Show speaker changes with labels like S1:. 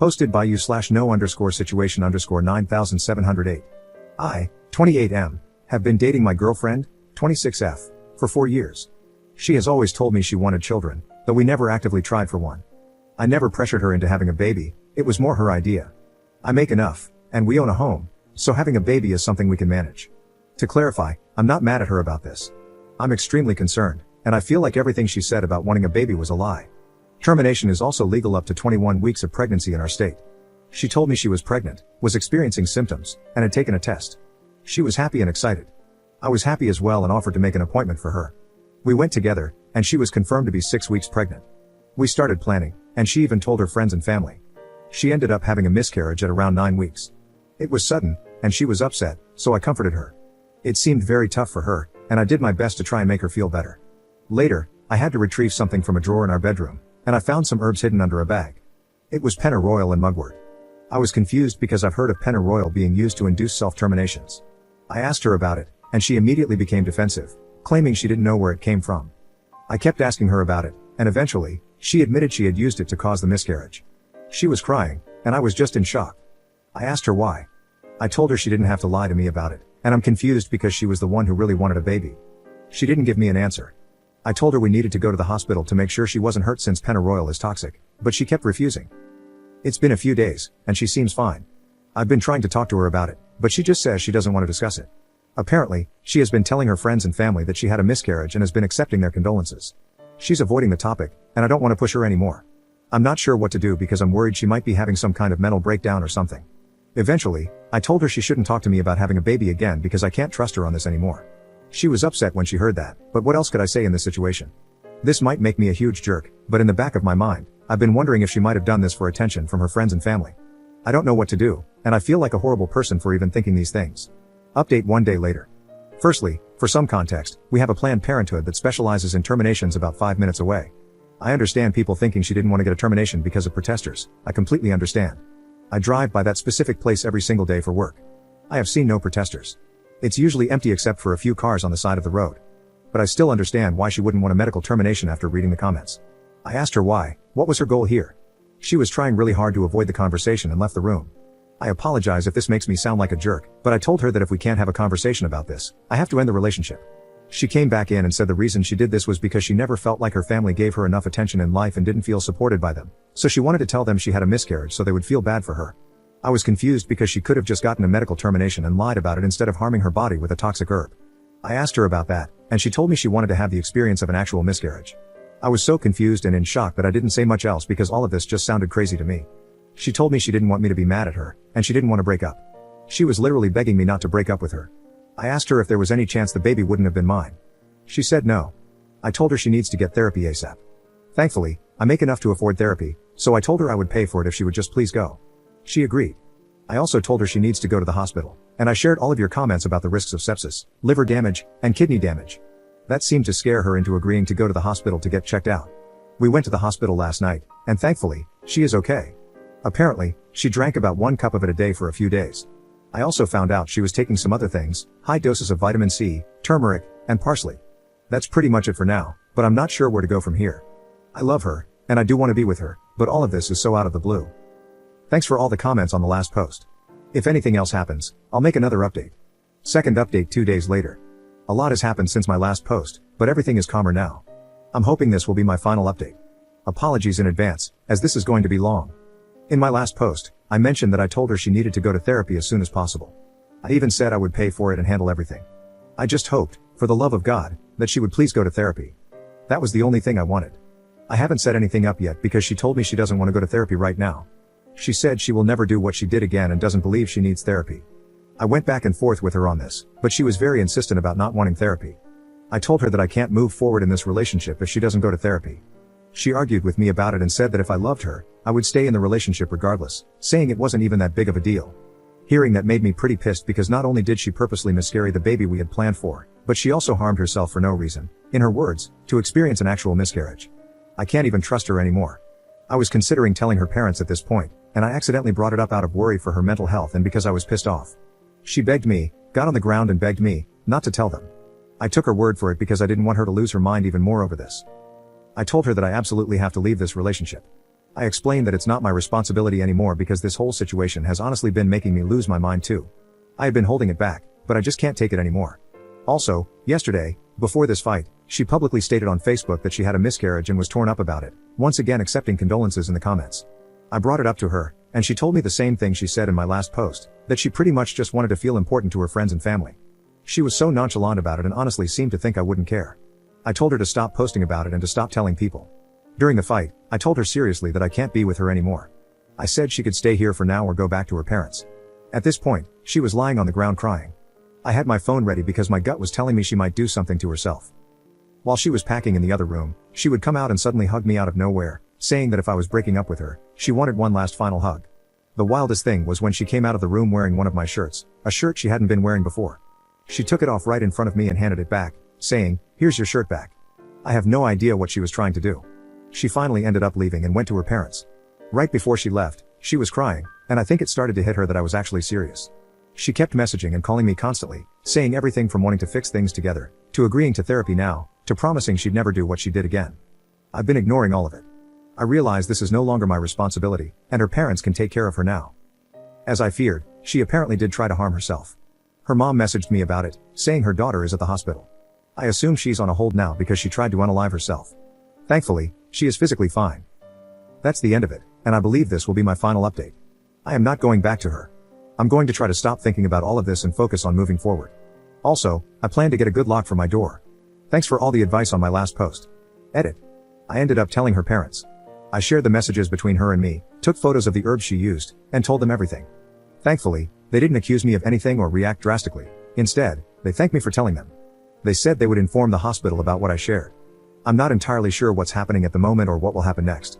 S1: Hosted by you/no_situation_9708. I, 28M, have been dating my girlfriend, 26F, for 4 years. She has always told me she wanted children, though we never actively tried for one. I never pressured her into having a baby, it was more her idea. I make enough, and we own a home, so having a baby is something we can manage. To clarify, I'm not mad at her about this. I'm extremely concerned, and I feel like everything she said about wanting a baby was a lie. Termination is also legal up to 21 weeks of pregnancy in our state. She told me she was pregnant, was experiencing symptoms, and had taken a test. She was happy and excited. I was happy as well and offered to make an appointment for her. We went together, and she was confirmed to be 6 weeks pregnant. We started planning, and she even told her friends and family. She ended up having a miscarriage at around 9 weeks. It was sudden, and she was upset, so I comforted her. It seemed very tough for her, and I did my best to try and make her feel better. Later, I had to retrieve something from a drawer in our bedroom, and I found some herbs hidden under a bag. It was pennyroyal and mugwort. I was confused because I've heard of pennyroyal being used to induce self-terminations. I asked her about it, and she immediately became defensive, claiming she didn't know where it came from. I kept asking her about it, and eventually, she admitted she had used it to cause the miscarriage. She was crying, and I was just in shock. I asked her why. I told her she didn't have to lie to me about it, and I'm confused because she was the one who really wanted a baby. She didn't give me an answer. I told her we needed to go to the hospital to make sure she wasn't hurt since pennyroyal is toxic, but she kept refusing. It's been a few days, and she seems fine. I've been trying to talk to her about it, but she just says she doesn't want to discuss it. Apparently, she has been telling her friends and family that she had a miscarriage and has been accepting their condolences. She's avoiding the topic, and I don't want to push her anymore. I'm not sure what to do because I'm worried she might be having some kind of mental breakdown or something. Eventually, I told her she shouldn't talk to me about having a baby again because I can't trust her on this anymore. She was upset when she heard that, but what else could I say in this situation? This might make me a huge jerk, but in the back of my mind, I've been wondering if she might have done this for attention from her friends and family. I don't know what to do, and I feel like a horrible person for even thinking these things. Update 1 day later. Firstly, for some context, we have a Planned Parenthood that specializes in terminations about 5 minutes away. I understand people thinking she didn't want to get a termination because of protesters. I completely understand. I drive by that specific place every single day for work. I have seen no protesters. It's usually empty except for a few cars on the side of the road. But I still understand why she wouldn't want a medical termination after reading the comments. I asked her why, what was her goal here? She was trying really hard to avoid the conversation and left the room. I apologize if this makes me sound like a jerk, but I told her that if we can't have a conversation about this, I have to end the relationship. She came back in and said the reason she did this was because she never felt like her family gave her enough attention in life and didn't feel supported by them. So she wanted to tell them she had a miscarriage so they would feel bad for her. I was confused because she could have just gotten a medical termination and lied about it instead of harming her body with a toxic herb. I asked her about that, and she told me she wanted to have the experience of an actual miscarriage. I was so confused and in shock that I didn't say much else because all of this just sounded crazy to me. She told me she didn't want me to be mad at her, and she didn't want to break up. She was literally begging me not to break up with her. I asked her if there was any chance the baby wouldn't have been mine. She said no. I told her she needs to get therapy ASAP. Thankfully, I make enough to afford therapy, so I told her I would pay for it if she would just please go. She agreed. I also told her she needs to go to the hospital, and I shared all of your comments about the risks of sepsis, liver damage, and kidney damage. That seemed to scare her into agreeing to go to the hospital to get checked out. We went to the hospital last night, and thankfully, she is okay. Apparently, she drank about 1 cup of it a day for a few days. I also found out she was taking some other things, high doses of vitamin C, turmeric, and parsley. That's pretty much it for now, but I'm not sure where to go from here. I love her, and I do want to be with her, but all of this is so out of the blue. Thanks for all the comments on the last post. If anything else happens, I'll make another update. Second update 2 days later. A lot has happened since my last post, but everything is calmer now. I'm hoping this will be my final update. Apologies in advance, as this is going to be long. In my last post, I mentioned that I told her she needed to go to therapy as soon as possible. I even said I would pay for it and handle everything. I just hoped, for the love of God, that she would please go to therapy. That was the only thing I wanted. I haven't set anything up yet because she told me she doesn't want to go to therapy right now. She said she will never do what she did again and doesn't believe she needs therapy. I went back and forth with her on this, but she was very insistent about not wanting therapy. I told her that I can't move forward in this relationship if she doesn't go to therapy. She argued with me about it and said that if I loved her, I would stay in the relationship regardless, saying it wasn't even that big of a deal. Hearing that made me pretty pissed because not only did she purposely miscarry the baby we had planned for, but she also harmed herself for no reason, in her words, to experience an actual miscarriage. I can't even trust her anymore. I was considering telling her parents at this point, and I accidentally brought it up out of worry for her mental health and because I was pissed off. She begged me, got on the ground and begged me, not to tell them. I took her word for it because I didn't want her to lose her mind even more over this. I told her that I absolutely have to leave this relationship. I explained that it's not my responsibility anymore because this whole situation has honestly been making me lose my mind too. I had been holding it back, but I just can't take it anymore. Also, yesterday, before this fight, she publicly stated on Facebook that she had a miscarriage and was torn up about it, once again accepting condolences in the comments. I brought it up to her, and she told me the same thing she said in my last post, that she pretty much just wanted to feel important to her friends and family. She was so nonchalant about it and honestly seemed to think I wouldn't care. I told her to stop posting about it and to stop telling people. During the fight, I told her seriously that I can't be with her anymore. I said she could stay here for now or go back to her parents. At this point, she was lying on the ground crying. I had my phone ready because my gut was telling me she might do something to herself. While she was packing in the other room, she would come out and suddenly hug me out of nowhere, saying that if I was breaking up with her, she wanted one last final hug. The wildest thing was when she came out of the room wearing one of my shirts, a shirt she hadn't been wearing before. She took it off right in front of me and handed it back, saying, "Here's your shirt back." I have no idea what she was trying to do. She finally ended up leaving and went to her parents. Right before she left, she was crying, and I think it started to hit her that I was actually serious. She kept messaging and calling me constantly, saying everything from wanting to fix things together, to agreeing to therapy now, to promising she'd never do what she did again. I've been ignoring all of it. I realize this is no longer my responsibility, and her parents can take care of her now. As I feared, she apparently did try to harm herself. Her mom messaged me about it, saying her daughter is at the hospital. I assume she's on a hold now because she tried to unalive herself. Thankfully, she is physically fine. That's the end of it, and I believe this will be my final update. I am not going back to her. I'm going to try to stop thinking about all of this and focus on moving forward. Also, I plan to get a good lock for my door. Thanks for all the advice on my last post. Edit. I ended up telling her parents. I shared the messages between her and me, took photos of the herbs she used, and told them everything. Thankfully, they didn't accuse me of anything or react drastically. Instead, they thanked me for telling them. They said they would inform the hospital about what I shared. I'm not entirely sure what's happening at the moment or what will happen next.